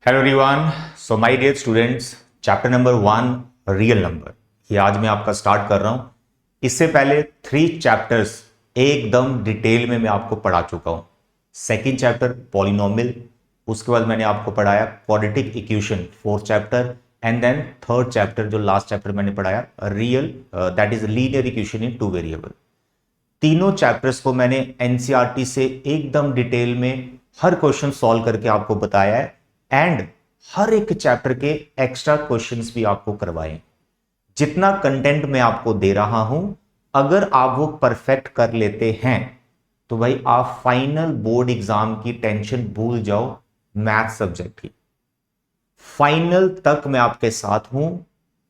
Hello everyone, so my dear students, chapter number 1 real number ये आज मैं आपका स्टार्ट कर रहा हूं। इससे पहले 3 चैप्टर्स एकदम डिटेल में मैं आपको पढ़ा चुका हूं। सेकंड चैप्टर पॉलिनोमियल, उसके बाद मैंने आपको पढ़ाया quadratic equation 4th chapter, and then third chapter जो लास्ट चैप्टर मैंने पढ़ाया real that is linear equation in 2 variable. तीनों चैप्टर्स को मैंने एनसीईआरटी से एकदम डिटेल में हर क्वेश्चन सॉल्व करके आपको बताया है एंड हर एक चैप्टर के एक्स्ट्रा क्वेश्चंस भी आपको करवाए। जितना कंटेंट मैं आपको दे रहा हूं, अगर आप वो परफेक्ट कर लेते हैं तो भाई आप फाइनल बोर्ड एग्जाम की टेंशन भूल जाओ। मैथ सब्जेक्ट की फाइनल तक मैं आपके साथ हूं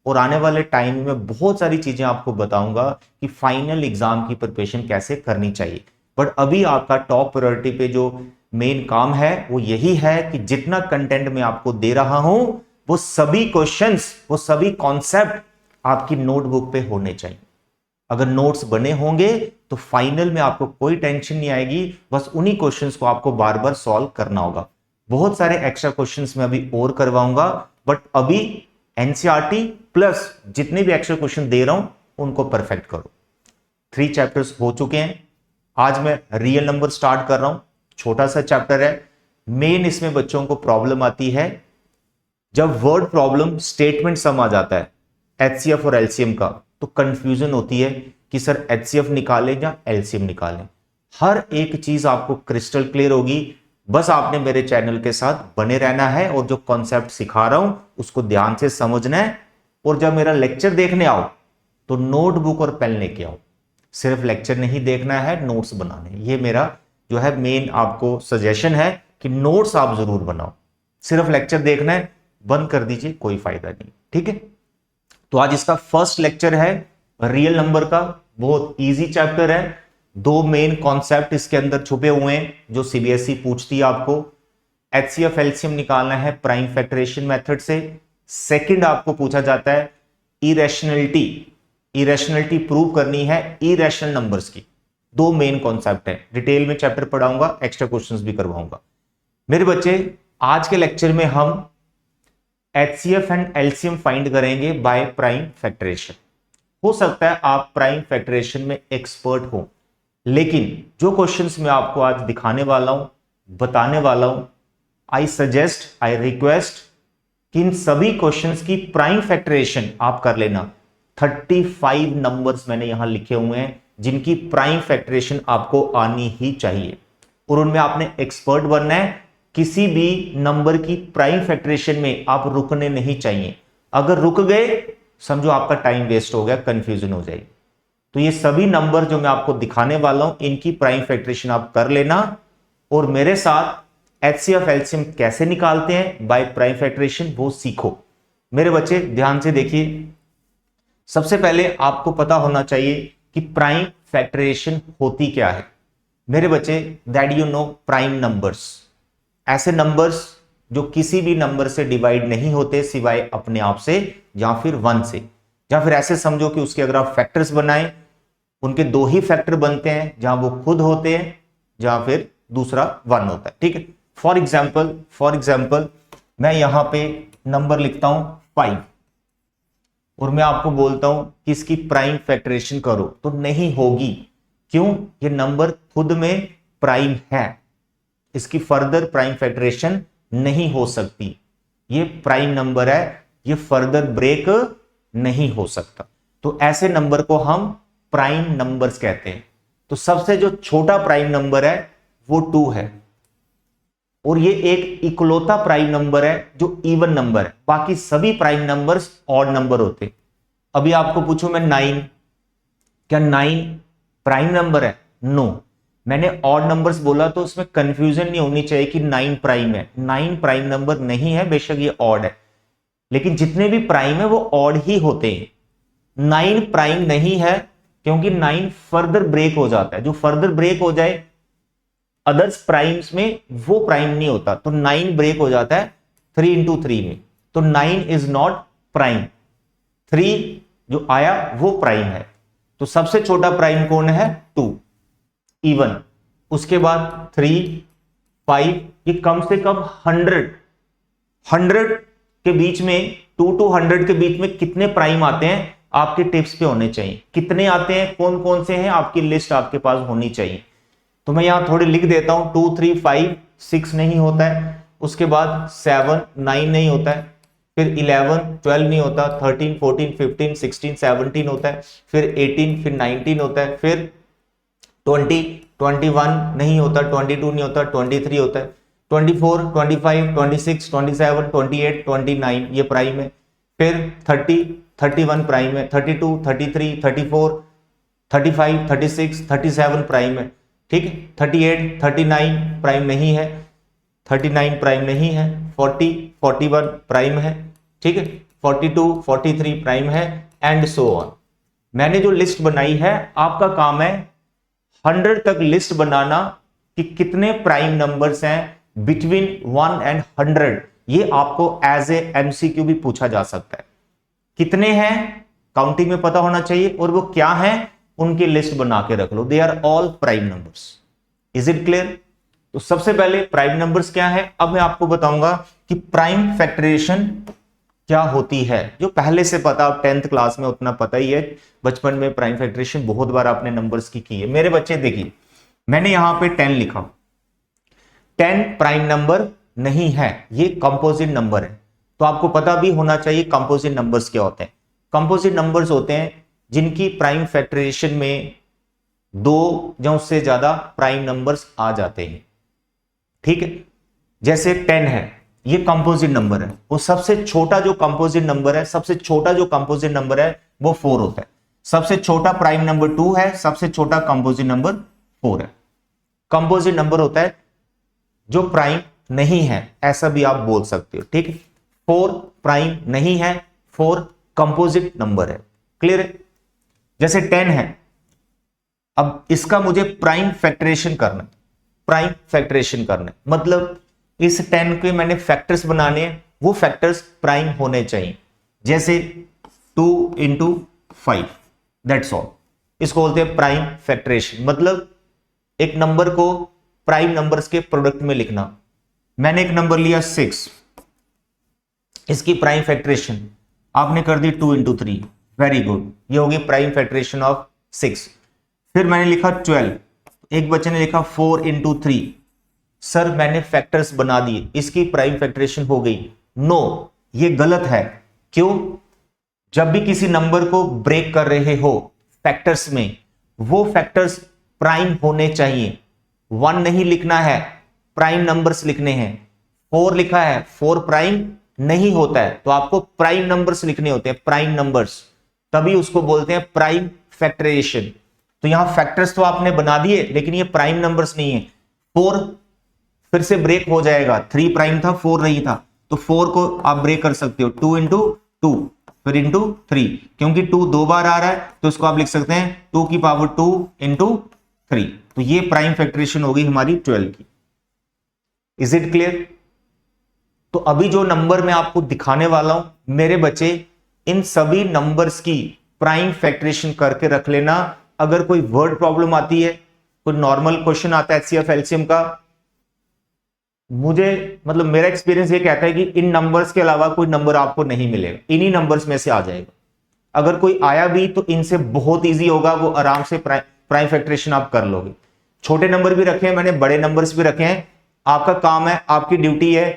और आने वाले टाइम में बहुत सारी चीजें आपको बताऊंगा कि फाइनल एग्जाम की प्रिपरेशन कैसे करनी चाहिए। बट अभी आपका टॉप प्रायोरिटी पे जो मेन काम है वो यही है कि जितना कंटेंट मैं आपको दे रहा हूं वो सभी क्वेश्चंस, वो सभी कॉन्सेप्ट आपकी नोटबुक पे होने चाहिए। अगर नोट्स बने होंगे तो फाइनल में आपको कोई टेंशन नहीं आएगी, बस उन्हीं क्वेश्चंस को आपको बार बार सॉल्व करना होगा। बहुत सारे एक्स्ट्रा क्वेश्चंस मैं अभी और करवाऊंगा, बट अभी एनसीईआरटी प्लस जितने भी एक्स्ट्रा क्वेश्चन दे रहा हूं उनको परफेक्ट करो। 3 चैप्टर्स हो चुके हैं। आज मैं रियल नंबर स्टार्ट कर रहा हूं। छोटा सा चैप्टर है। मेन इसमें बच्चों को प्रॉब्लम आती है जब वर्ड प्रॉब्लम स्टेटमेंट सम आ जाता है एचसीएफ और एलसीएम का, तो कंफ्यूजन होती है कि सर एचसीएफ निकालें या एलसीएम निकालें। हर एक चीज आपको क्रिस्टल क्लियर होगी, बस आपने मेरे चैनल के साथ बने रहना है और जो कॉन्सेप्ट सिखा रहा हूं उसको ध्यान से समझना है। और जब मेरा लेक्चर देखने आओ तो नोटबुक और पेन लेके आओ। सिर्फ लेक्चर नहीं देखना है, नोट्स बनाने। ये मेरा जो है मेन आपको सजेशन है कि नोट्स आप जरूर बनाओ। सिर्फ लेक्चर देखना है, बंद कर दीजिए, कोई फायदा नहीं। ठीक है, तो आज इसका फर्स्ट लेक्चर है रियल नंबर का। बहुत इजी चैप्टर है। 2 मेन कॉन्सेप्ट इसके अंदर छुपे हुए हैं जो सीबीएसई पूछती है आपको। एचसीएफ एलसीएम निकालना है प्राइम फैक्टरेशन मेथड से। सेकंड आपको पूछा जाता है इरेशनलिटी, इरेशनलिटी प्रूव करनी है इरेशनल नंबर्स की। 2 मेन कॉन्सेप्ट है। डिटेल में चैप्टर पढ़ाऊंगा, एक्स्ट्रा क्वेश्चंस भी करवाऊंगा। मेरे बच्चे, आज के लेक्चर में हम एचसीएफ एंड एलसीएम फाइंड करेंगे बाय प्राइम फैक्टरेशन। हो सकता है आप प्राइम फैक्टरेशन में एक्सपर्ट हो, लेकिन जो क्वेश्चंस मैं आपको आज दिखाने वाला हूं, बताने वाला हूं, आई सजेस्ट, आई रिक्वेस्ट कि इन सभी क्वेश्चंस की प्राइम फैक्टरेशन आप कर लेना। 35 नंबर्स मैंने यहां लिखे हुए हैं जिनकी प्राइम फैक्टरेशन आपको आनी ही चाहिए और उनमें आपने एक्सपर्ट बनना है। किसी भी नंबर की प्राइम फैक्टरेशन में आप रुकने नहीं चाहिए। अगर रुक गए समझो आपका टाइम वेस्ट हो गया, कंफ्यूजन हो जाएगी। तो ये सभी नंबर जो मैं आपको दिखाने वाला हूं इनकी प्राइम फैक्टरेशन आप कर लेना और मेरे साथ एचसीएफ एलसीएम कैसे निकालते हैं बाय प्राइम फैक्टरेशन वो सीखो। मेरे बच्चे ध्यान से देखिए, सबसे पहले आपको पता होना चाहिए कि प्राइम फैक्टरेशन होती क्या है। मेरे बच्चे, that you know prime numbers, ऐसे नंबर्स जो किसी भी नंबर से डिवाइड नहीं होते सिवाय अपने आप से या फिर 1 से, या फिर ऐसे समझो कि उसके अगर आप फैक्टर्स बनाएं उनके 2 ही फैक्टर बनते हैं, जहां वो खुद होते हैं जहां फिर दूसरा 1 होता है। ठीक है, फॉर एग्जाम्पल मैं यहां पे नंबर लिखता हूं 5 और मैं आपको बोलता हूं कि इसकी प्राइम फैक्टरेशन करो, तो नहीं होगी। क्यों? ये नंबर खुद में प्राइम है, इसकी फर्दर प्राइम फैक्टरेशन नहीं हो सकती। ये प्राइम नंबर है, ये फर्दर ब्रेक नहीं हो सकता। तो ऐसे नंबर को हम प्राइम नंबर्स कहते हैं। तो सबसे जो छोटा प्राइम नंबर है वो 2 है और ये एक इकलौता प्राइम नंबर है जो इवन नंबर है। बाकी सभी प्राइम नंबर्स ऑड नंबर होते। अभी आपको पूछूं मैं 9, क्या 9 प्राइम नंबर है? नो। मैंने ऑड नंबर्स बोला तो उसमें कंफ्यूजन नहीं होनी चाहिए कि 9 प्राइम है। 9 प्राइम नंबर नहीं है, बेशक ये ऑड है, लेकिन जितने भी प्राइम है वो ऑड ही होते हैं। 9 प्राइम नहीं है क्योंकि 9 फर्दर ब्रेक हो जाता है। जो फर्दर ब्रेक हो जाए अदर्स प्राइम्स में वो प्राइम नहीं होता, तो 9 ब्रेक हो जाता है 3 into 3 में, तो 9 इज नॉट प्राइम। 3 जो आया वो प्राइम है। तो सबसे छोटा प्राइम कौन है? 2 इवन। उसके बाद 3, 5, ये कम से कम 100 100 के बीच में, 2 to 100 के बीच में कितने प्राइम आते हैं आपके टिप्स पे होने चाहिए, कितने आते हैं, कौन कौन से हैं, आपकी लिस्ट आपके पास होनी चाहिए। तो मैं यहां थोड़े लिख देता हूं, 2 3 5 6 नहीं होता है, उसके बाद 7 9 नहीं होता है, फिर 11 12 नहीं होता, 13 14 15 16 17 होता है, फिर 18 फिर 19 होता है, फिर 20 21 नहीं होता, 22 नहीं होता, 23 होता है, 24 25 26 27 28 29 ये प्राइम है, फिर 30 31 प्राइम है, 32 33 34 35 36 37 प्राइम है, ठीक है, 38 39 प्राइम नहीं है, 39 प्राइम नहीं है, 40 41 प्राइम है, ठीक है, 42 43 प्राइम है, एंड सो ऑन। मैंने जो लिस्ट बनाई है, आपका काम है 100 तक लिस्ट बनाना कि कितने प्राइम नंबर्स हैं बिटवीन 1 एंड 100। ये आपको एज ए एमसीक्यू भी पूछा जा सकता है, कितने हैं काउंटिंग में पता होना चाहिए, और वो क्या है उनकी लिस्ट बना के रख लो। They are all prime numbers. Is it clear? तो सबसे पहले प्राइम नंबर्स क्या है, अब मैं आपको बताऊंगा कि प्राइम फैक्टराइजेशन क्या होती है, जो पहले से पता, 10th क्लास में उतना पता ही है, बचपन में प्राइम फैक्टराइजेशन बहुत बार आपने नंबर्स की है। मेरे बच्चे देखिए, मैंने यहां पे 10 लिखा, 10 प्राइम नंबर नहीं है, ये कंपोजिट नंबर है। तो आपको पता भी होना चाहिए कंपोजिट नंबर्स क्या होते हैं। कंपोजिट नंबर्स होते हैं जिनकी प्राइम फैक्टराइजेशन में 2 या उससे ज्यादा प्राइम नंबर्स आ जाते हैं, ठीक है। जैसे 10 है, ये कंपोजिट नंबर है, वो सबसे छोटा जो कंपोजिट नंबर है, सबसे छोटा जो कंपोजिट नंबर है वो 4 होता है। सबसे छोटा प्राइम नंबर 2 है, सबसे छोटा कंपोजिट नंबर 4 है। कंपोजिट नंबर होता है जो प्राइम नहीं है, ऐसा भी आप बोल सकते हो, ठीक है। 4 प्राइम नहीं है, 4 कंपोजिट नंबर है। क्लियर है? जैसे 10 है, अब इसका मुझे प्राइम फैक्टराइजेशन करना है, प्राइम फैक्टराइजेशन करना है, मतलब इस 10 के मैंने फैक्टर्स बनाने हैं, वो फैक्टर्स प्राइम होने चाहिए। जैसे 2 into 5, दैट्स ऑल। इसको बोलते हैं प्राइम फैक्टराइजेशन, मतलब एक नंबर को प्राइम नंबर्स के प्रोडक्ट में लिखना। मैंने एक नंबर लिया 6, इसकी प्राइम फैक्टराइजेशन आपने कर दी 2 into 3, वेरी गुड, ये होगी प्राइम फैक्टराइजेशन ऑफ 6। फिर मैंने लिखा 12, एक बच्चे ने लिखा 4 into 3, सर मैंने फैक्टर्स बना दिए, इसकी प्राइम फैक्टराइजेशन हो गई। नो, ये गलत है। क्यों? जब भी किसी नंबर को ब्रेक कर रहे हो फैक्टर्स में, वो फैक्टर्स प्राइम होने चाहिए। 1 नहीं लिखना है, प्राइम नंबर्स लिखने हैं। 4 लिखा है, 4 प्राइम नहीं होता है, तो आपको प्राइम नंबर्स लिखने होते हैं, प्राइम नंबर्स, तभी उसको बोलते हैं प्राइम फैक्टराइजेशन। तो यहां फैक्टर्स तो आपने बना दिए, लेकिन ये प्राइम नंबर्स नहीं है। 4 फिर से ब्रेक हो जाएगा, 3 प्राइम था, 4 नहीं था, तो 4 को आप ब्रेक कर सकते हो, 2 into 2 फिर into 3, क्योंकि 2 2 बार आ रहा है, तो इसको आप लिख सकते हैं 2 की पावर 2 into 3। तो ये प्राइम फैक्टराइजेशन होगी हमारी 12 की। Is it clear? तो अभी जो नंबर मैं आपको दिखाने वाला हूं, मेरे बच्चे, इन सभी नंबर्स की प्राइम फैक्टराइजेशन करके रख लेना। अगर कोई वर्ड प्रॉब्लम आती है, कोई नॉर्मल क्वेश्चन आता है एचसीएफ एलसीएम का, मुझे मतलब मेरा एक्सपीरियंस ये कहता है कि इन नंबर्स के अलावा कोई नंबर आपको नहीं मिलेगा, इन्हीं नंबर्स में से आ जाएगा। अगर कोई आया भी तो इनसे बहुत इजी होगा, वो आराम से प्राइम फैक्टराइजेशन आप कर लोगे। छोटे नंबर भी रखे हैं मैंने, बड़े नंबर्स भी रखे हैं। आपका काम है, आपकी ड्यूटी है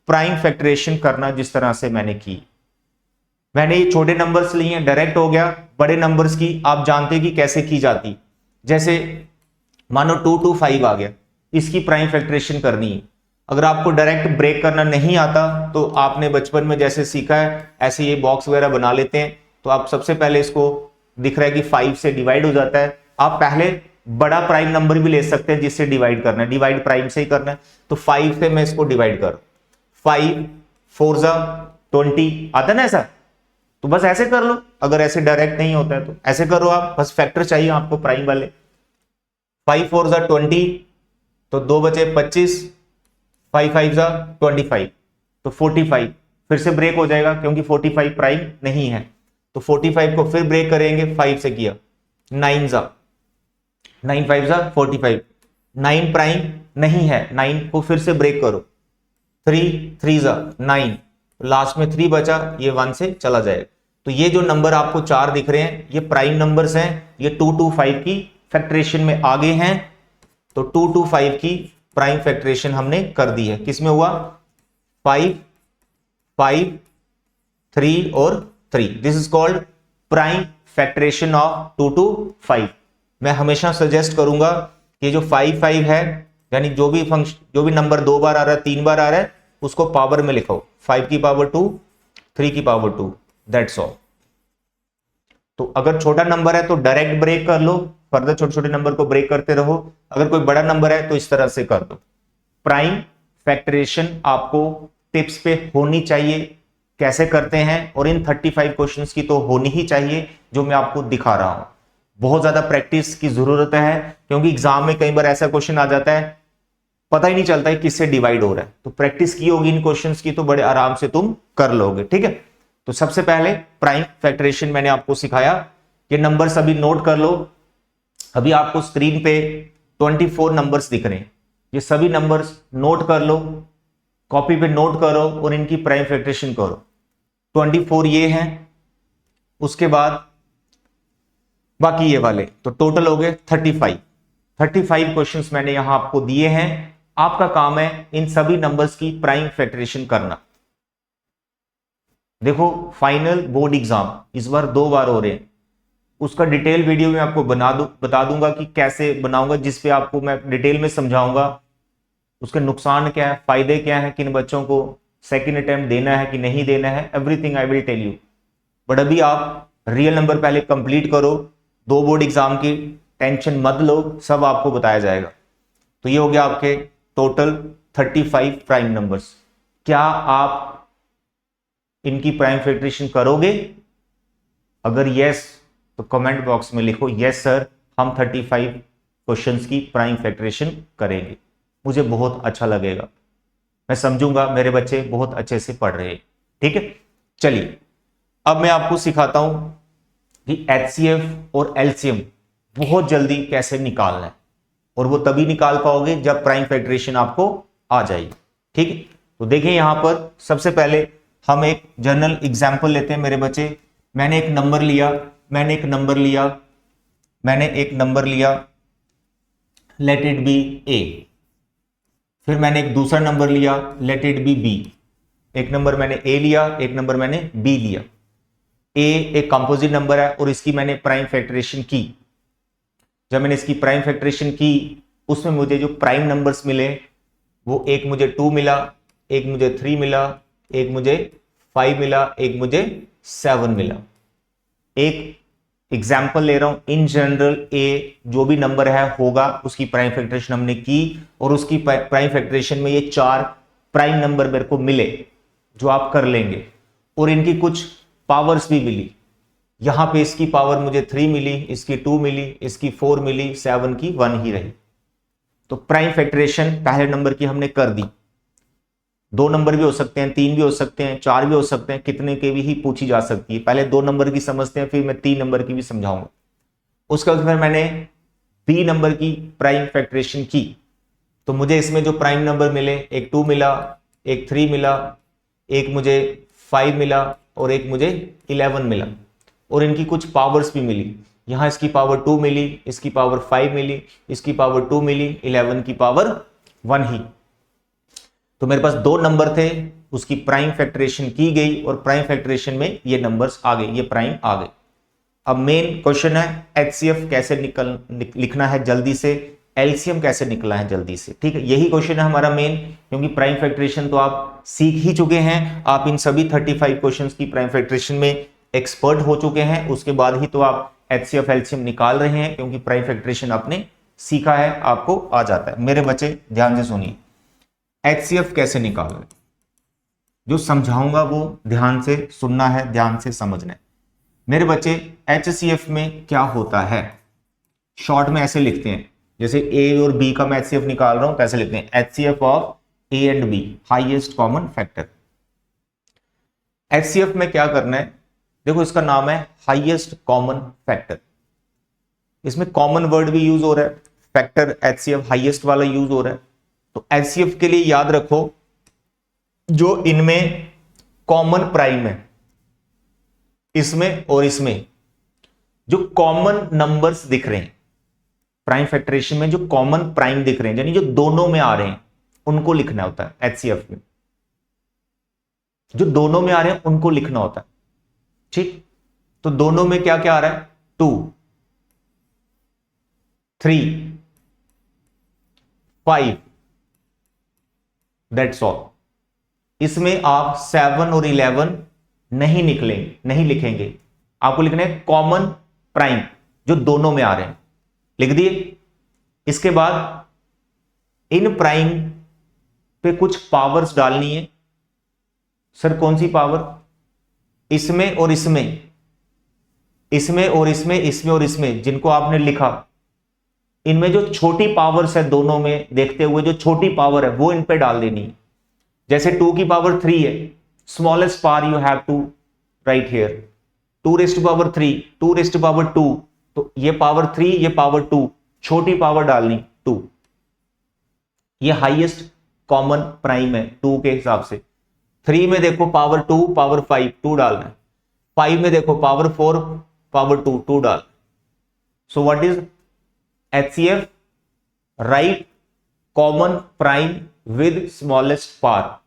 प्राइम फैक्टराइजेशन करना, जिस तरह से मैंने की। मैंने ये छोटे नंबर्स लिए हैं, डायरेक्ट हो गया। बड़े नंबर्स की आप जानते हैं कि कैसे की जाती। जैसे मानो 2 to 5 आ गया, इसकी प्राइम फैक्टराइजेशन करनी है। अगर आपको डायरेक्ट ब्रेक करना नहीं आता, तो आपने बचपन में जैसे सीखा है, ऐसे ये बॉक्स वगैरह बना लेते हैं। तो आप सबसे पहले इसको, दिख रहा है कि 5 से डिवाइड हो जाता है, आप पहले बड़ा प्राइम नंबर भी ले सकते हैं जिससे डिवाइड करना है, डिवाइड प्राइम से ही करना है। तो 5 से मैं इसको डिवाइड कर, 5 4 जा 20 आता ना ऐसा, तो बस ऐसे कर लो। अगर ऐसे डायरेक्ट नहीं होता है तो ऐसे करो आप, बस फैक्टर चाहिए आपको प्राइम वाले। 5 4 जा 20, तो 2 बचे 25, 5 5 जा 25, तो 45। फिर से ब्रेक हो जाएगा क्योंकि 45 प्राइम नहीं है, तो 45 को फिर ब्रेक करेंगे, 5 से किया, 9 जा 9 5 जा 45, 9 प्राइम नहीं है, 9 को फिर से ब्रेक करो, 3 3 9, लास्ट में 3 बचा, ये 1 से चला जाएगा। तो ये जो नंबर आपको 4 दिख रहे हैं ये प्राइम नंबर्स हैं, ये 2 to 5 की फैक्टरेशन में आगे हैं। तो 2 to 5 की प्राइम फैक्टरेशन हमने कर दी है। किसमें हुआ? 5 5 3 और 3। This is called prime factorisation of 2 to 5। मैं हमेशा सजेस्ट करूंगा कि जो 5 5 है, यानी जो भी नंबर 2 बार आ रहा है, 3 बार आ रहा है, उसको पावर में लिखो। 5 की पावर 2, 3 की पावर 2, दैट्स ऑल। तो अगर छोटा नंबर है तो डायरेक्ट ब्रेक कर लो, फर्दर छोटे छोटे नंबर को ब्रेक करते रहो। अगर कोई बड़ा नंबर है तो इस तरह से कर दो। प्राइम फैक्टरेशन आपको टिप्स पे होनी चाहिए, कैसे करते हैं, और इन 35 क्वेश्चंस की तो होनी ही चाहिए जो मैं आपको दिखा रहा हूं। बहुत ज्यादा प्रैक्टिस की जरूरत है, क्योंकि एग्जाम में कई बार ऐसा क्वेश्चन आ जाता है पता ही नहीं चलता है किससे डिवाइड हो रहा है। तो प्रैक्टिस की होगी इन क्वेश्चंस की तो बड़े आराम से तुम कर लोगे। ठीक है, तो सबसे पहले प्राइम फैक्टरेशन मैंने आपको सिखाया। ये नंबर्स अभी नोट कर लो। अभी आपको स्क्रीन पे 24 नंबर्स दिख रहे हैं, ये सभी नंबर्स नोट कर लो, कॉपी पे नोट करो और इनकी प्राइम फैक्टरेशन करो। 24 ये हैं, उसके बाद बाकी ये वाले, तो टोटल हो गए 35। 35 क्वेश्चंस मैंने यहां आपको दिए हैं। आपका काम है इन सभी नंबर्स की प्राइम फैक्टरेशन करना। देखो, फाइनल बोर्ड एग्जाम इस बार 2 बार हो रहे हैं, उसका डिटेल वीडियो में आपको बता दूंगा कि कैसे बनाऊंगा, जिसपे आपको मैं डिटेल में समझाऊंगा उसके नुकसान क्या है, फायदे क्या है, किन बच्चों को सेकंड अटेम्प्ट देना है कि नहीं देना है, everything I will tell you. But अभी आप रियल नंबर पहले कंप्लीट करो, 2 बोर्ड एग्जाम की टेंशन मत लो, सब आपको बताया जाएगा। तो ये हो गया आपके टोटल 35 प्राइम नंबर्स। क्या आप इनकी प्राइम फैक्टरेशन करोगे? अगर यस तो कमेंट बॉक्स में लिखो यस सर, हम 35 क्वेश्चंस की प्राइम फैक्टरेशन करेंगे। मुझे बहुत अच्छा लगेगा, मैं समझूंगा मेरे बच्चे बहुत अच्छे से पढ़ रहे हैं। ठीक है, चलिए अब मैं आपको सिखाता हूं कि एचसीएफ और एलसीएम बहुत जल्दी कैसे निकालना है, और वो तभी निकाल पाओगे जब प्राइम फैक्टरेशन आपको आ जाएगी। ठीक है, तो देखिए यहां पर सबसे पहले हम एक जनरल एग्जांपल लेते हैं मेरे बच्चे। मैंने एक नंबर लिया, लेट इट बी ए। फिर मैंने एक दूसरा नंबर लिया, लेट इट बी बी। एक नंबर मैंने ए लिया, एक नंबर मैंने बी लिया। ए एक कंपोजिट नंबर है और इसकी मैंने प्राइम फैक्टरेशन की। जब मैंने इसकी प्राइम फैक्टरेशन की, उसमें मुझे जो प्राइम नंबर्स मिले वो एक मुझे 2 मिला, एक मुझे 3 मिला, एक मुझे 5 मिला, एक मुझे 7 मिला। एक एग्जाम्पल ले रहा हूं, इन जनरल ए जो भी नंबर है होगा, उसकी प्राइम फैक्टरेशन हमने की, और उसकी प्राइम फैक्टरेशन में ये 4 प्राइम नंबर मेरे को मिले जो आप कर लेंगे, और इनकी कुछ पावर्स भी मिली। यहां पे इसकी पावर मुझे 3 मिली, इसकी 2 मिली, इसकी 4 मिली, 7 की 1 ही रही। तो प्राइम फैक्टरेशन पहले नंबर की हमने कर दी। 2 नंबर भी हो सकते हैं, 3 भी हो सकते हैं, 4 भी हो सकते हैं, कितने के भी ही पूछी जा सकती है। पहले 2 नंबर की समझते हैं, फिर मैं 3 नंबर की भी समझाऊंगा। उसके बाद फिर मैंने बी नंबर की प्राइम फैक्टरेशन की, तो मुझे इसमें जो प्राइम नंबर मिले, एक 2 मिला, एक 3 मिला, एक मुझे 5 मिला, और एक मुझे 11 मिला, और इनकी कुछ पावर्स भी मिली। यहां इसकी पावर 2 मिली, इसकी पावर 5 मिली, इसकी पावर 2 मिली, 11 की पावर 1 ही। तो मेरे पास 2 नंबर थे, उसकी प्राइम फैक्टरेशन की गई, और प्राइम फैक्टरेशन में ये नंबर्स आ गए, ये प्राइम आ गए। अब मेन क्वेश्चन है एचसीएफ कैसे लिखना है जल्दी से, एलसीएम कैसे निकला है जल्दी से। ठीक है, यही क्वेश्चन है हमारा मेन, क्योंकि प्राइम फैक्टरेशन तो आप सीख ही चुके हैं, आप इन सभी 35 क्वेश्चंस की प्राइम फैक्टरेशन में एक्सपर्ट हो चुके हैं। उसके बाद ही तो आप एचसीएफ एलसीएम निकाल रहे हैं, क्योंकि प्राइम फैक्टरेशन आपने सीखा है, आपको आ जाता है। मेरे बच्चे ध्यान से सुनिए, एचसीएफ कैसे निकालना, जो समझाऊंगा वो ध्यान से सुनना है, ध्यान से समझना है। मेरे बच्चे एचसीएफ में क्या होता है, शॉर्ट में ऐसे लिखते हैं, जैसे ए और बी का मैं एचसीएफ निकाल रहा हूं तो ऐसे लिखते हैं, HCF of A and B, highest common factor. HCF में क्या करना है, देखो इसका नाम है हाईएस्ट कॉमन फैक्टर। इसमें कॉमन वर्ड भी यूज हो रहा है, फैक्टर एचसीएफ हाईएस्ट वाला यूज हो रहा है। तो एचसीएफ के लिए याद रखो, जो इनमें कॉमन प्राइम है, इसमें और इसमें जो कॉमन नंबर्स दिख रहे हैं, प्राइम फैक्टरेशन में जो कॉमन प्राइम दिख रहे हैं, यानी जो दोनों में आ रहे हैं, उनको लिखना होता है एचसीएफ में। जो दोनों में आ रहे हैं उनको लिखना होता है, ठीक। तो दोनों में क्या क्या आ रहा है, 2, 3, 5, दैट्स ऑल। इसमें आप 7 और 11 नहीं निकलेंगे, नहीं लिखेंगे, आपको लिखना है कॉमन प्राइम जो दोनों में आ रहे हैं, लिख दिए। इसके बाद इन प्राइम पे कुछ पावर्स डालनी है। सर कौन सी पावर, इसमें और इसमें, इसमें और इसमें, इसमें और इसमें, जिनको आपने लिखा, इनमें जो छोटी पावर्स है दोनों में देखते हुए, जो छोटी पावर है वो इन पे डाल देनी है। जैसे 2 की पावर 3 है, smallest power you have to write here, 2 raise to power 3, 2 raise to power 2, तो ये पावर 3, ये पावर 2, छोटी पावर डालनी 2। ये हाईएस्ट कॉमन प्राइम है 2 के हिसाब से। 3 में देखो पावर 2, पावर 5, 2 डालना है। 5 में देखो पावर 4, पावर 2, 2 डाल। So what is HCF, right common prime with smallest power.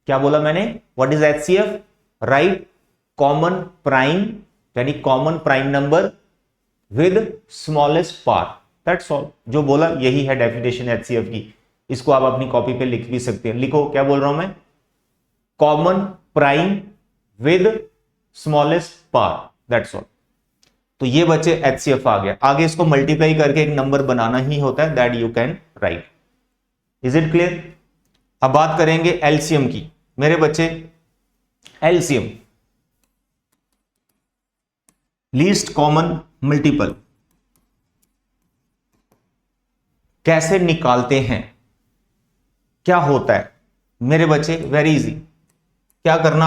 क्या बोला मैंने, what is HCF, right common prime, यानी common prime number with smallest power, that's all. जो बोला यही है डेफिनेशन HCF की। इसको आप अपनी कॉपी पे लिख भी सकते हैं। लिखो क्या बोल रहा हूं मैं, common prime with smallest power, that's all. तो ये बच्चे HCF आ गया। आगे इसको मल्टीप्लाई करके एक नंबर बनाना ही होता है, that you can write. Is it clear. अब बात करेंगे LCM की मेरे बच्चे। LCM, लीस्ट कॉमन मल्टीपल, कैसे निकालते हैं, क्या होता है मेरे बच्चे, वेरी इजी। क्या करना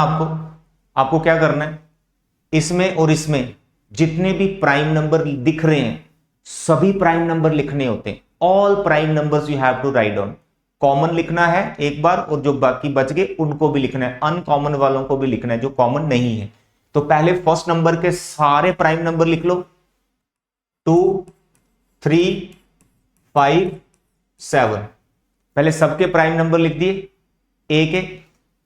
आपको क्या करना है, इसमें और इसमें जितने भी प्राइम नंबर दिख रहे हैं सभी प्राइम नंबर लिखने होते हैं। All prime numbers you have to write down. Common लिखना है एक बार, और जो बाकी बच गए उनको भी लिखना है, अनकॉमन वालों को भी लिखना है जो कॉमन नहीं है। तो पहले फर्स्ट नंबर के सारे प्राइम नंबर लिख लो, 2, 3, 5, 7। पहले सबके प्राइम नंबर लिख दिए ए के,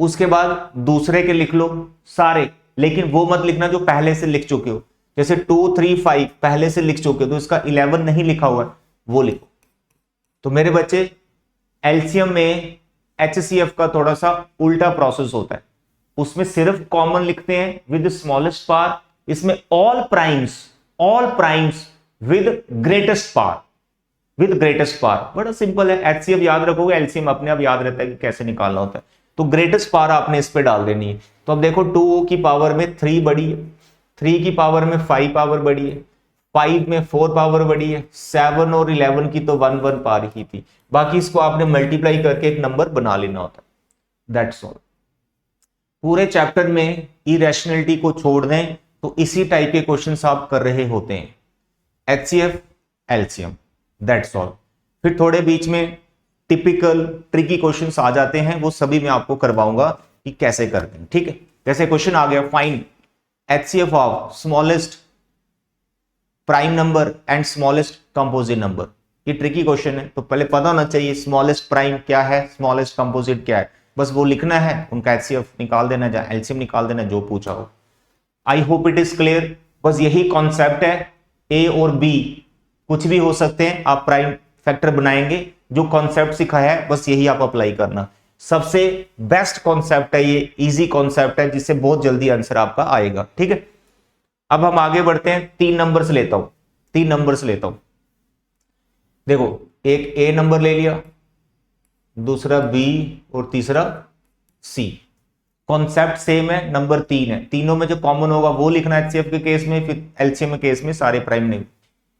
उसके बाद दूसरे के लिख लो सारे, लेकिन वो मत लिखना जो पहले से लिख चुके हो। जैसे 2, 3, 5 पहले से लिख चुके हो तो इसका 11 नहीं लिखा हुआ है, वो लिखो। तो मेरे बच्चे एलसीएम में HCF का थोड़ा सा उल्टा प्रोसेस होता है। उसमें सिर्फ कॉमन लिखते हैं विद स्मॉलेस्ट पावर। इसमें all primes with greatest power, with greatest power. बड़ा सिंपल है, HCF याद रखोगे, एलसीएम अपने आप याद रहता है कि कैसे निकालना होता है। तो ग्रेटेस्ट पावर आपने इस पे डाल देनी है। तो अब देखो 2 की पावर में 3 बड़ी है, 3 की पावर में 5 पावर बड़ी है, 5 में 4 पावर बड़ी है, 7 और 11 की तो 1 पावर ही थी। बाकी इसको आपने मल्टीप्लाई करके एक नंबर बना लेना होता है, दैट्स ऑल। पूरे चैप्टर में इरेशनलिटी को छोड़ दें तो इसी टाइप के क्वेश्चंस आप कर रहे होते हैं, HCF, LCM, दैट्स ऑल। फिर थोड़े बीच में टिपिकल ट्रिकी क्वेश्चंस आ जाते हैं, वो सभी मैं आपको करवाऊंगा कि कैसे करते हैं, ठीक है। जैसे क्वेश्चन आ गया, find HCF of smallest prime number and smallest composite number. ये ट्रिकी क्वेश्चन है, तो पहले पता होना चाहिए स्मॉलेस्ट प्राइम क्या है, स्मॉलेस्ट कंपोजिट क्या है, बस वो लिखना है, उनका HCF निकाल देना, या LCM निकाल देना, जो पूछा हो। I hope it is clear. बस यही कॉन्सेप्ट है, A और B कुछ भी हो सकते हैं, आप प्राइम फैक्टर बनाएंगे। जो कॉन्सेप्ट सिखाया है बस यही आप अप्लाई करना। सबसे बेस्ट कॉन्सेप्ट है ये, इजी कॉन्सेप्ट है, जिससे बहुत जल्दी आंसर आपका आएगा, ठीक है। अब हम आगे बढ़ते हैं, 3 नंबर्स लेता हूं। देखो, एक A नंबर ले लिया, दूसरा B और तीसरा C। कॉन्सेप्ट सेम है, नंबर 3 है, तीनों में जो कॉमन होगा वो लिखना है HCF के केस में, फिर LCM के केस में सारे प्राइम नहीं।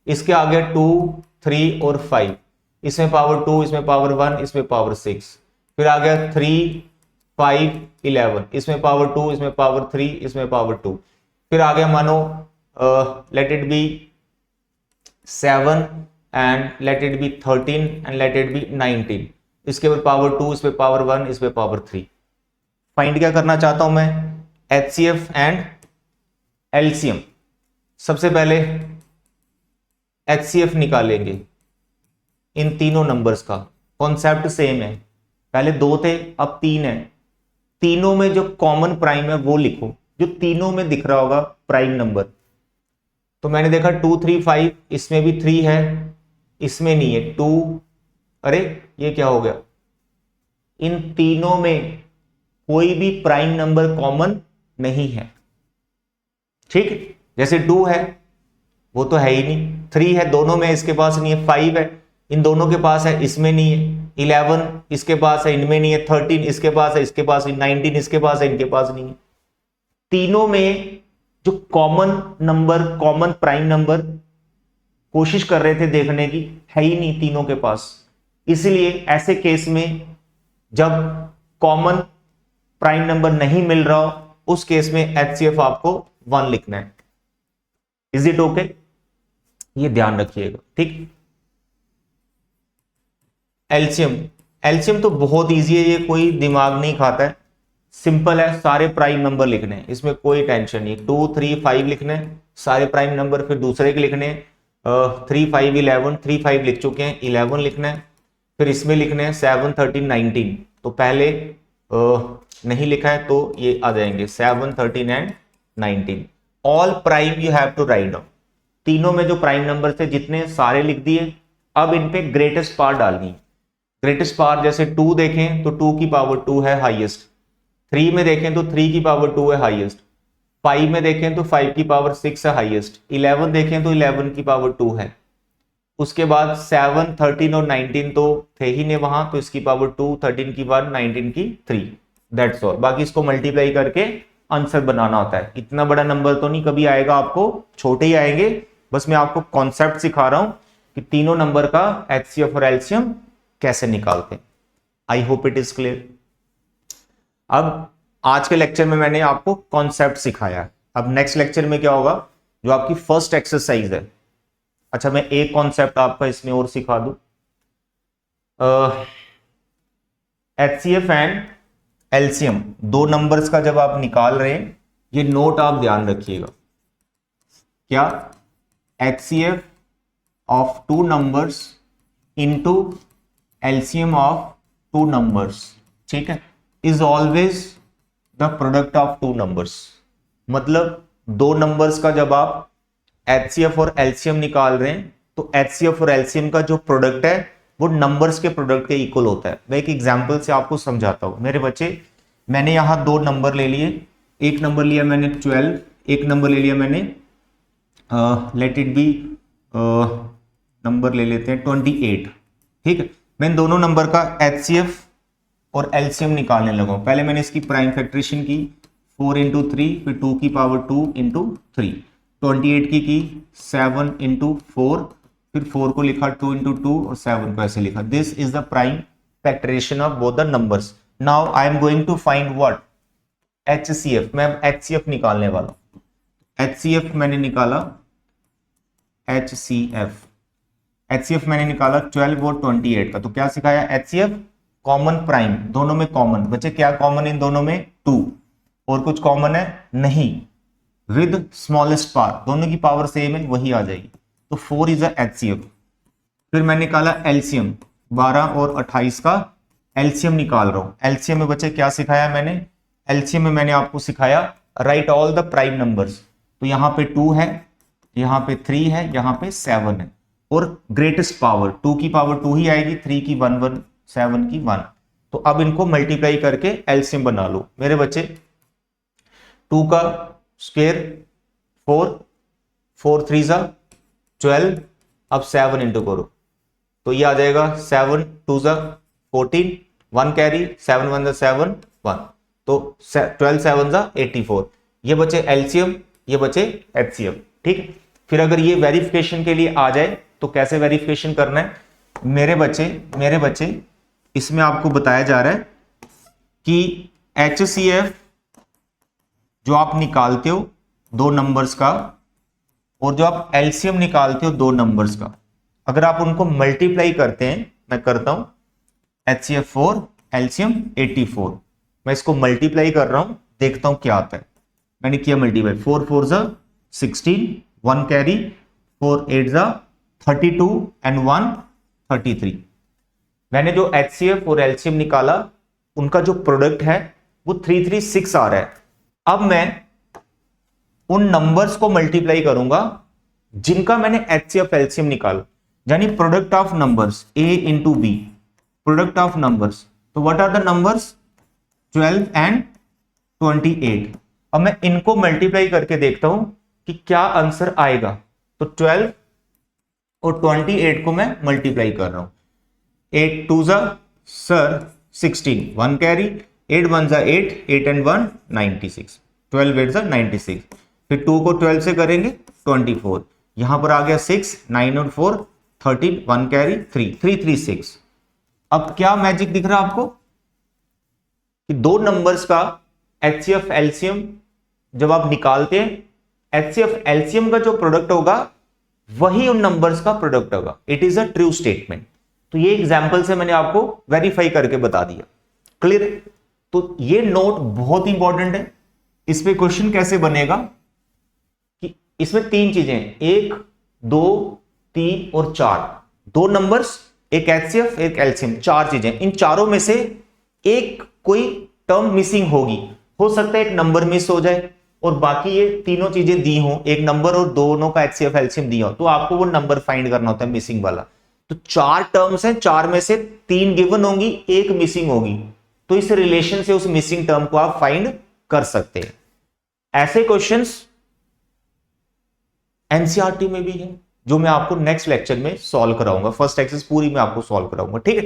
इसके आगे 2, 3 और 5, इसमें पावर 2, इसमें पावर 1, इसमें पावर 6। फिर आ गया 3, 5, 11, इसमें पावर 2, इसमें पावर 3, इसमें पावर 2। फिर आ गया मानो let it be 7 and let it be 13 and let it be 19। इसके ऊपर पावर 2, इसमें पावर 1, इसमें पावर 3। फाइंड क्या करना चाहता हूं मैं, HCF एंड LCM। सबसे पहले HCF निकालेंगे इन तीनों नंबर्स का। कॉन्सेप्ट सेम है, पहले 2 थे अब 3 है। तीनों में जो कॉमन प्राइम है वो लिखो, जो तीनों में दिख रहा होगा प्राइम नंबर। तो मैंने देखा 2 3 5, इसमें भी 3 है, इसमें नहीं है 2। अरे ये क्या हो गया, इन तीनों में कोई भी प्राइम नंबर कॉमन नहीं है। ठीक, जैसे 2 है वो तो है ही नहीं, 3 है दोनों में इसके पास नहीं है, 5 है इन दोनों के पास है इसमें नहीं है, 11 इसके पास है इनमें नहीं है, 13 इसके पास है इसके पास, 19 इसके पास है इनके पास नहीं है। तीनों में जो common number, common prime number कोशिश कर रहे थे देखने की, है ही नहीं तीनों के पास। इसलिए ऐसे केस में जब कॉमन प्राइम नंबर नहीं मिल रहा हो, उस केस में HCF आपको 1 लिखना है। Is it okay? ये ध्यान रखिएगा। ठीक, एलसीएम तो बहुत इजी है, ये कोई दिमाग नहीं खाता है, सिंपल है। सारे प्राइम नंबर लिखने हैं, इसमें कोई टेंशन नहीं। 2 3 5 लिखने हैं सारे प्राइम नंबर, फिर दूसरे के लिखने हैं 3 5 11, 3 5 लिख चुके हैं, 11 लिखना है, फिर इसमें लिखने हैं 7 13 19। तो पहले नहीं लिखा है तो ये आ जाएंगे 7 13 and 19। All prime you have to write down. तीनों में जो प्राइम नंबर थे जितने सारे लिख दिए। अब इन पे ग्रेटेस्ट पावर डालनी है। ग्रेटेस्ट पावर जैसे 2 देखें तो 2 की पावर 2 है हाईएस्ट, 3 में देखें तो 3 की पावर 2 है हाईएस्ट, 5 में देखें तो 5 की पावर 6 है हाईएस्ट, 11 देखें तो 11 की पावर 2 है। उसके बाद 7 13 और 19 तो थे ही नहीं वहां, तो इसकी पावर 2, 13 की 1, 19 की 3। That's all. बाकी इसको मल्टीप्लाई करके आंसर बनाना होता है। इतना बड़ा नंबर तो नहीं कभी आएगा आपको, छोटे ही आएंगे। बस मैं आपको कॉन्सेप्ट सिखा रहा हूं कि तीनों नंबर का HCF और LCM कैसे निकालते हैं। I hope it is clear. अब आज के लेक्चर में मैंने आपको कॉन्सेप्ट सिखाया है। अब नेक्स्ट लेक्चर में क्या होगा, जो आपकी फर्स्ट एक्सरसाइज है। अच्छा, मैं एक कॉन्सेप्ट आपका इसमें और सिखा दूं। HCF एंड LCM दो नंबर्स का जब आप निकाल रहे हैं, ये नोट आप ध्यान रखिएगा। क्या, HCF of 2 numbers into LCM of 2 numbers, ठीक है, is always the product of 2 numbers. मतलब 2 नंबर्स का जब आप HCF और LCM निकाल रहे हैं तो HCF और LCM का जो प्रोडक्ट है वो नंबर्स के प्रोडक्ट के इक्वल होता है। मैं एक एग्जांपल से आपको समझाता हूं। मेरे बच्चे, मैंने यहां 2 नंबर ले लिए। एक नंबर लिया मैंने 12, एक नंबर ले लिया मैंने लेट इट बी नंबर ले लेते हैं 28। ठीक है, मैं दोनों नंबर का HCF और LCM निकालने लगा। पहले मैंने इसकी प्राइम फैक्टरेशन की 4 इंटू 3, फिर 2 की पावर 2 इंटू 3, 28 की 7 इंटू 4, फिर 4 को लिखा 2 इंटू 2 और 7 को ऐसे लिखा। This is the prime factorisation of both the numbers. Now I am going to find what, HCF। मैं HCF निकालने वाला हूं। HCF मैंने निकाला, HCF मैंने निकाला 12 और 28 का। तो क्या सिखाया, HCF कॉमन प्राइम, दोनों में कॉमन। बच्चे क्या कॉमन इन दोनों में, 2। और कुछ कॉमन है नहीं, विद स्मॉलेस्ट पावर, दोनों की पावर सेम है वही आ जाएगी। तो 4 इज अ HCF। फिर मैं निकाला LCM, 12 और 28 का LCM निकाल रहा हूं। LCM में बच्चे क्या सिखाया मैंने, LCM में मैंने आपको सिखाया right all the prime numbers. तो यहां पे 2 है, यहां पे 3 है, यहां पे 7 है। और ग्रेटेस्ट पावर 2 की पावर 2 ही आएगी, 3 की 1 1, 7 की 1। तो अब इनको मल्टीप्लाई करके LCM बना लो मेरे बच्चे। 2 का स्क्वायर 4, 4 3 जा 12, अब 7 इंटू करो तो ये आ जाएगा 7 2 जा 14, 1 कैरी, 7 1 जा 7 1, तो 12 7 जा 84। ये बचे LCM, ये बचे HCF। ठीक है, फिर अगर ये वेरिफिकेशन के लिए आ जाए तो कैसे वेरिफिकेशन करना है मेरे बच्चे इसमें आपको बताया जा रहा है कि HCF जो आप निकालते हो 2 नंबर्स का, और जो आप LCM निकालते हो 2 नंबर्स का, अगर आप उनको मल्टीप्लाई करते हैं, मैं करता हूं, HCF 4 LCM 84, मैं इसको मल्टीप्लाई कर रहा हूं, देखता हूं क्या आता है। मैंने किया मल्टीप्लाई, 4 4 जा 16, 1 कैरी, 4 8 जा 32 एंड 1 33। मैंने जो HCF और LCM निकाला उनका जो प्रोडक्ट है वो 336 आ रहा है। अब मैं उन नंबर्स को मल्टीप्लाई करूंगा जिनका मैंने HCF LCM निकाला, यानी product of numbers A into B, product of numbers. तो what are the numbers 12 and 28। अब मैं इनको मल्टीप्लाई करके देखता हूं कि क्या आंसर आएगा। तो 12 और 28 को मैं मल्टीप्लाई कर रहा हूं। 8 2 जा सर 16, 1 कैरी, 8 1 जा 8, 8 एंड 1 96, 12 8 जा 96। फिर 2 को 12 से करेंगे 24, यहां पर आ गया 6, 9 और 4 13, 1 कैरी 3, 336। अब क्या मैजिक दिख रहा है आपको कि दो नंबर्स का HCF LCM जब आप निकालते हैं, HCF LCM का जो प्रोडक्ट होगा वही उन नंबर्स का प्रोडक्ट होगा। It is a true statement. तो ये एग्जांपल से मैंने आपको वेरीफाई करके बता दिया। क्लियर? तो ये नोट बहुत इंपॉर्टेंट है। इस पे क्वेश्चन कैसे बनेगा कि इसमें तीन चीजें हैं, 1 2 3 और 4, दो नंबर्स, एक HCF एक LCM, चार चीजें। इन चारों में से एक कोई टर्म मिसिंग होगी, हो सकता है एक नंबर मिस हो जाए और बाकी ये तीनों चीजें दी हो, एक नंबर और दोनों का HCF LCM दिया हो, तो आपको वो नंबर फाइंड करना होता है मिसिंग वाला। तो चार टर्म्स हैं, चार में से तीन गिवन होंगी, एक मिसिंग होगी, तो इस रिलेशन से उस मिसिंग टर्म को आप फाइंड कर सकते हैं। ऐसे क्वेश्चंस एनसीईआरटी में भी है जो मैं आपको नेक्स्ट लेक्चर में सॉल्व कराऊंगा। फर्स्ट एक्सरसाइज पूरी मैं आपको सॉल्व कराऊंगा, ठीक है।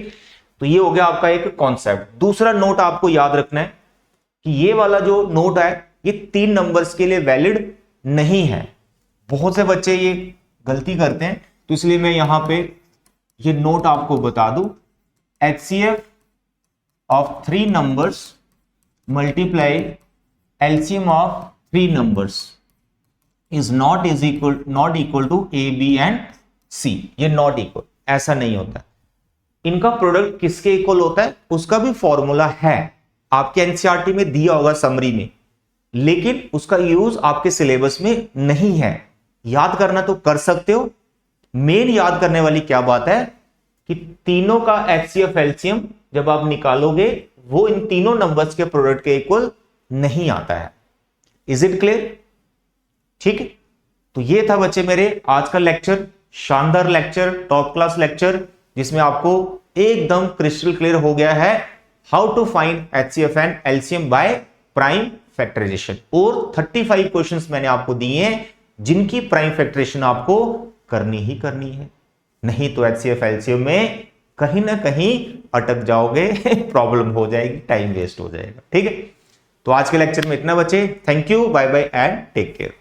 तो ये हो गया आपका एक कॉन्सेप्ट। दूसरा नोट आपको याद रखना है कि ये वाला जो नोट है ये तीन नंबर्स के लिए वैलिड नहीं है। बहुत से बच्चे ये गलती करते हैं, तो इसलिए मैं यहां पे ये नोट आपको बता दूं, HCF of 3 numbers multiply LCM of 3 numbers is not equal to A B and C। ये नॉट इक्वल, ऐसा नहीं होता। इनका प्रोडक्ट किसके इक्वल होता है उसका भी फॉर्मूला है, आपके एनसीईआरटी में दिया होगा समरी में, लेकिन उसका यूज आपके सिलेबस में नहीं है। याद करना तो कर सकते हो। मेन याद करने वाली क्या बात है कि तीनों का HCF LCM जब आप निकालोगे वो इन तीनों नंबर्स के प्रोडक्ट के इक्वल नहीं आता है। Is it clear? ठीक है। तो ये था बच्चे मेरे आज का लेक्चर, शानदार लेक्चर, टॉप क्लास लेक्चर, जिसमें आपको एकदम क्रिस्टल क्लियर हो गया है how to find HCF and LCM by prime factorisation. और 35 क्वेश्चंस मैंने आपको दिए हैं जिनकी प्राइम फैक्टराइजेशन आपको करनी ही करनी है, नहीं तो HCF LCM में कहीं ना कहीं अटक जाओगे प्रॉब्लम हो जाएगी, टाइम वेस्ट हो जाएगा। ठीक है। तो आज के लेक्चर में इतना बचे। Thank you, bye bye and take care.